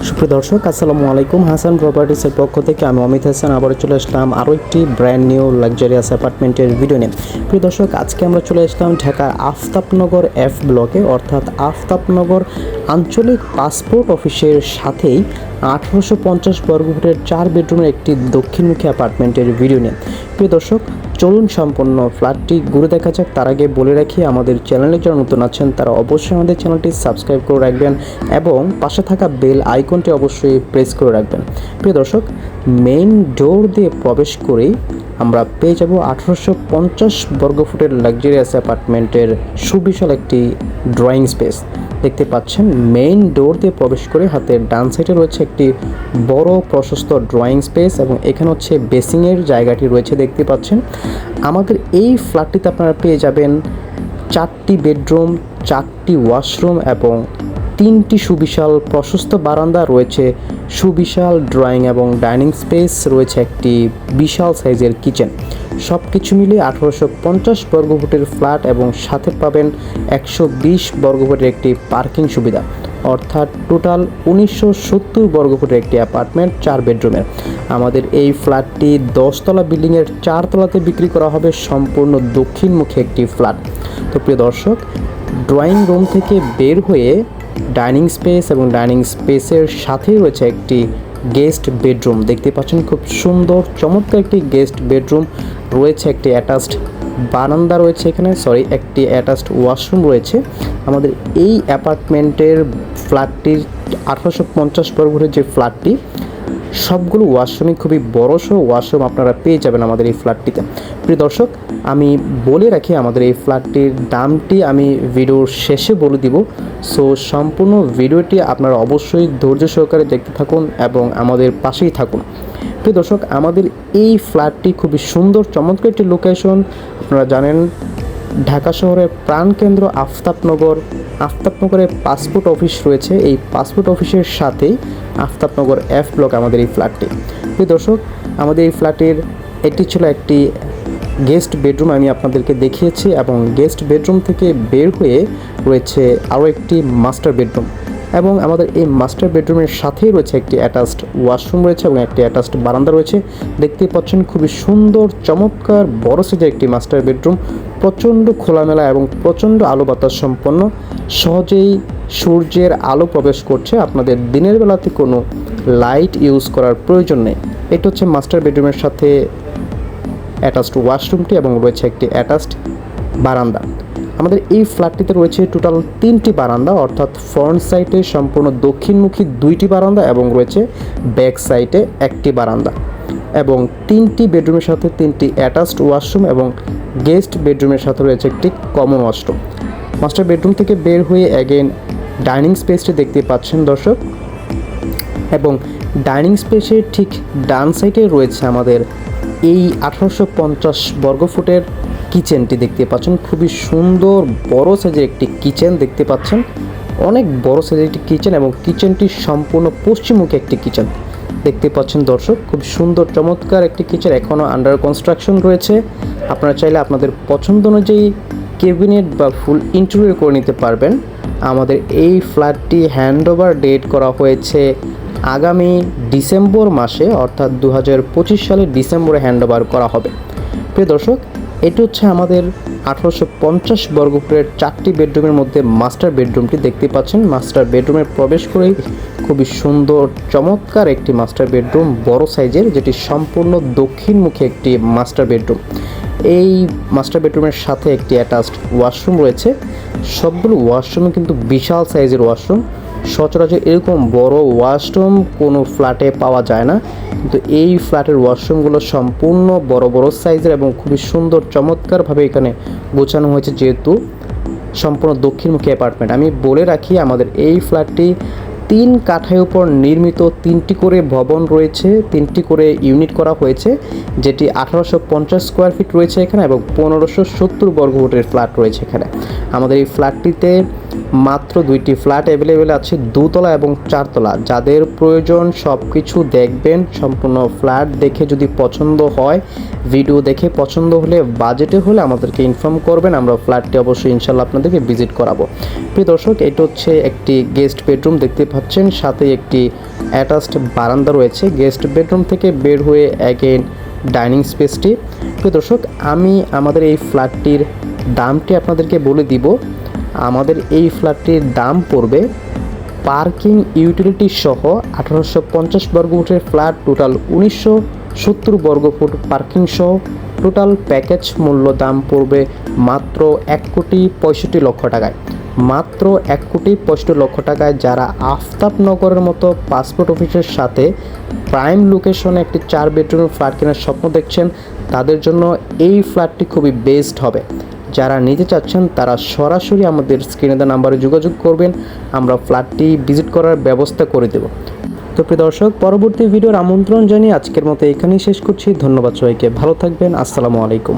সুপ্রিয় দর্শক, আসসালামু আলাইকুম। হাসান প্রপার্টিসের পক্ষ থেকে আমি অমিত হাসান আবারও চলে আসলাম আরও একটি ব্র্যান্ড নিউ লাক্সারিয়াস অ্যাপার্টমেন্টের ভিডিও নিয়ে। প্রিয় দর্শক, আজকে আমরা চলে আসলাম ঢাকার আফতাবনগর এফ ব্লকে, অর্থাৎ আফতাবনগর আঞ্চলিক পাসপোর্ট অফিসের সাথেই 1850 বর্গফুটের 4 বেডরুমের একটি দক্ষিণমুখী অ্যাপার্টমেন্টের ভিডিও নিয়ে। প্রিয় দর্শক, চলুন সম্পূর্ণ ফ্ল্যাটটি ঘুরে দেখা যাক। তার আগে বলে রাখি, আমাদের চ্যানেলে যারা নতুন আছেন তারা অবশ্যই আমাদের চ্যানেলটি সাবস্ক্রাইব করে রাখবেন এবং পাশে থাকা বেল আইকনটি অবশ্যই প্রেস করে রাখবেন। প্রিয় দর্শক, মেইন ডোর দিয়ে প্রবেশ করেই আমরা পেয়ে যাব 1850 বর্গফুটের লাক্সারিয়াস অ্যাপার্টমেন্টের সুবিশাল একটি ড্রয়িং স্পেস। দেখতে পাচ্ছেন, মেইন ডোর দিয়ে প্রবেশ করে হাতের ডান সাইডে রয়েছে একটি বড় প্রশস্ত ড্রয়িং স্পেস এবং এখানে হচ্ছে বেসিংয়ের জায়গাটি রয়েছে। দেখতে পাচ্ছেন, আমাদের এই ফ্ল্যাটটিতে আপনারা পেয়ে যাবেন 4টি বেডরুম, 4টি ওয়াশরুম এবং 3টি সুবিশাল প্রশস্ত বারান্দা রয়েছে, সুবিশাল ড্রয়িং এবং ডাইনিং স্পেস রয়েছে, একটি বিশাল সাইজের কিচেন। সব কিছু মিলিয়ে 1850 বর্গফুটের ফ্ল্যাট এবং সাথে পাবেন 120 বর্গফুটের একটি পার্কিং সুবিধা, অর্থাৎ টোটাল 1970 বর্গফুটের একটি অ্যাপার্টমেন্ট 4 বেডরুমের। আমাদের এই ফ্ল্যাটটি 10তলা বিল্ডিংয়ের 4 তলাতে বিক্রি করা হবে, সম্পূর্ণ দক্ষিণমুখী একটি ফ্ল্যাট। তো প্রিয় দর্শক, ড্রয়িং রুম থেকে বের হয়ে ডাইনিং স্পেস এবং ডাইনিং স্পেসের সাথেই রয়েছে একটি গেস্ট বেডরুম। দেখতে পাচ্ছেন, খুব সুন্দর চমৎকার একটি গেস্ট বেডরুম রয়েছে, একটি অ্যাটাচড বারান্দা রয়েছে এখানে, একটি অ্যাটাচড ওয়াশরুম রয়েছে। আমাদের এই অ্যাপার্টমেন্টের ফ্ল্যাটটির 1850 বর্গফুটের যে ফ্ল্যাটটি, সবগুলো ওয়াশরুমই খুবই বড়সড় ওয়াশরুম আপনারা পেয়ে যাবেন আমাদের এই ফ্ল্যাটটিতে। প্রিয় দর্শক, আমি বলে রাখি, আমাদের এই ফ্ল্যাটটির দামটি আমি ভিডিওর শেষে বলে দিব। সো সম্পূর্ণ ভিডিওটি আপনারা অবশ্যই ধৈর্য সহকারে দেখতে থাকুন এবং আমাদের পাশেই থাকুন। প্রিয় দর্শক, আমাদের এই ফ্ল্যাটটি খুবই সুন্দর চমৎকার একটি লোকেশন। আপনারা জানেন, ঢাকা শহরের প্রাণকেন্দ্র আফতাবনগরে পাসপোর্ট অফিস রয়েছে। এই পাসপোর্ট অফিসের সাথেই আফতাবনগর এফ ব্লক আমাদের এই ফ্ল্যাটটি। প্রিয় দর্শক, আমাদের এই ফ্ল্যাটের এটি ছিল একটি গেস্ট বেডরুম, আমি আপনাদেরকে দেখিয়েছি, এবং গেস্ট বেডরুম থেকে বের হয়ে রয়েছে আরও একটি মাস্টার বেডরুম এবং আমাদের এই মাস্টার বেডরুমের সাথেই রয়েছে একটি অ্যাটাচড ওয়াশরুম রয়েছে এবং একটি অ্যাটাচড বারান্দা রয়েছে। দেখতে পাচ্ছেন, খুবই সুন্দর চমৎকার বড় সাইজের একটি মাস্টার বেডরুম, প্রচণ্ড খোলামেলা এবং প্রচণ্ড আলো বাতাস সম্পন্ন। সহজেই সূর্যের আলো প্রবেশ করছে, আপনাদের দিনের বেলাতে কোনো লাইট ইউজ করার প্রয়োজন নেই। এটা হচ্ছে মাস্টার বেডরুমের সাথে অ্যাটাচড ওয়াশরুমটি এবং রয়েছে একটি অ্যাটাচড বারান্দা। আমাদের এই ফ্ল্যাটটিতে রয়েছে টোটাল 3টি বারান্দা, অর্থাৎ ফ্রন্ট সাইডে সম্পূর্ণ দক্ষিণমুখী 2টি বারান্দা এবং রয়েছে ব্যাক সাইডে একটি বারান্দা, এবং 3টি বেডরুমের সাথে 3টি অ্যাটাচড ওয়াশরুম এবং গেস্ট বেডরুমের সাথে রয়েছে একটি কমন ওয়াশরুম। মাস্টার বেডরুম থেকে বের হয়ে অ্যাগেন ডাইনিং স্পেসটি দেখতে পাচ্ছেন দর্শক, এবং ডাইনিং স্পেসের ঠিক ডান সাইডে রয়েছে আমাদের এই 1850 বর্গফুটের কিচেনটি দেখতে পাচ্ছেন। খুবই সুন্দর বড় সাইজের একটি কিচেন দেখতে পাচ্ছেন, অনেক বড় সাইজের একটি কিচেন এবং কিচেনটি সম্পূর্ণ পশ্চিমমুখী একটি কিচেন দেখতে পাচ্ছেন দর্শক। খুব সুন্দর চমৎকার একটি কিচেন, এখনও আন্ডার কনস্ট্রাকশন রয়েছে। আপনারা চাইলে আপনাদের পছন্দ অনুযায়ী ক্যাবিনেট বা ফুল ইন্টেরিয়র করে নিতে পারবেন। আমাদের এই ফ্ল্যাটটি হ্যান্ডওভার ডেট করা হয়েছে আগামী ডিসেম্বর মাসে, অর্থাৎ 2025 সালের ডিসেম্বরে হ্যান্ডওভার করা হবে। প্রিয় দর্শক, এটি হচ্ছে আমাদের 1850 বর্গফুটের 4টি বেডরুমের মধ্যে মাস্টার বেডরুমটি দেখতে পাচ্ছেন। মাস্টার বেডরুমে প্রবেশ করেই খুবই সুন্দর চমৎকার একটি মাস্টার বেডরুম, বড় সাইজের, যেটি সম্পূর্ণ দক্ষিণমুখী একটি মাস্টার বেডরুম। এই মাস্টার বেডরুমের সাথে একটি অ্যাটাচড ওয়াশরুম রয়েছে। সবগুলো ওয়াশরুমে কিন্তু বিশাল সাইজের ওয়াশরুম, সচরাচর এরকম বড় ওয়াশরুম কোনো ফ্ল্যাটে পাওয়া যায় না, কিন্তু এই ফ্ল্যাটের ওয়াশরুমগুলো সম্পূর্ণ বড় বড় সাইজের এবং খুবই সুন্দর চমৎকারভাবে এখানে গোছানো হয়েছে, যেহেতু সম্পূর্ণ দক্ষিণমুখী অ্যাপার্টমেন্ট। আমি বলে রাখি, আমাদের এই ফ্ল্যাটটি 3 কাঠার উপর নির্মিত, 3টি করে ভবন রয়েছে, 3টি করে ইউনিট করা হয়েছে, যেটি 1850 স্কোয়ার ফিট রয়েছে এখানে এবং 1570 বর্গফুটের ফ্ল্যাট রয়েছে এখানে। আমাদের এই ফ্ল্যাটটিতে মাত্র 2টি ফ্ল্যাট অ্যাভেলেবেল আছে, 2তলা এবং 4তলা। যাদের প্রয়োজন সব কিছু দেখবেন, সম্পূর্ণ ফ্ল্যাট দেখে যদি পছন্দ হয়, ভিডিও দেখে পছন্দ হলে, বাজেটে হলে আমাদেরকে ইনফর্ম করবেন, আমরা ফ্ল্যাটটি অবশ্যই ইনশাল্লাহ আপনাদেরকে ভিজিট করাবো। প্রিয় দর্শক, এটা হচ্ছে একটি গেস্ট বেডরুম দেখতে পাচ্ছেন, সাথে একটি অ্যাটাচড বারান্দা রয়েছে। গেস্ট বেডরুম থেকে বের হয়ে অ্যাগেন ডাইনিং স্পেসটি। প্রিয় দর্শক, আমি আমাদের এই ফ্ল্যাটটির দামটি আপনাদেরকে বলে দিব। আমাদের এই ফ্ল্যাটটির দাম পড়বে পার্কিং ইউটিলিটি সহ 1850 বর্গফুটের ফ্ল্যাট, টোটাল 1970 বর্গফুট পার্কিং সহ টোটাল প্যাকেজ মূল্য দাম পড়বে মাত্র 1,65,00,000 টাকায়। মাত্র 1,65,00,000 টাকায় যারা আফতাবনগরের মতো পাসপোর্ট অফিসের সাথে প্রাইম লোকেশনে একটি 4 বেডরুম ফ্ল্যাট কেনার স্বপ্ন দেখছেন, তাদের জন্য এই ফ্ল্যাটটি খুবই বেস্ট হবে। যারা নিতে চাচ্ছেন তারা সরাসরি আমাদের স্ক্রিনে দেওয়া নাম্বারে যোগাযোগ করবেন, আমরা ফ্ল্যাটটি ভিজিট করার ব্যবস্থা করে দেব। তো প্রিয় দর্শক, পরবর্তী ভিডিওর আমন্ত্রণ জানিয়ে আজকের মতো এখানেই শেষ করছি। ধন্যবাদ সবাইকে, ভালো থাকবেন, আসসালামু আলাইকুম।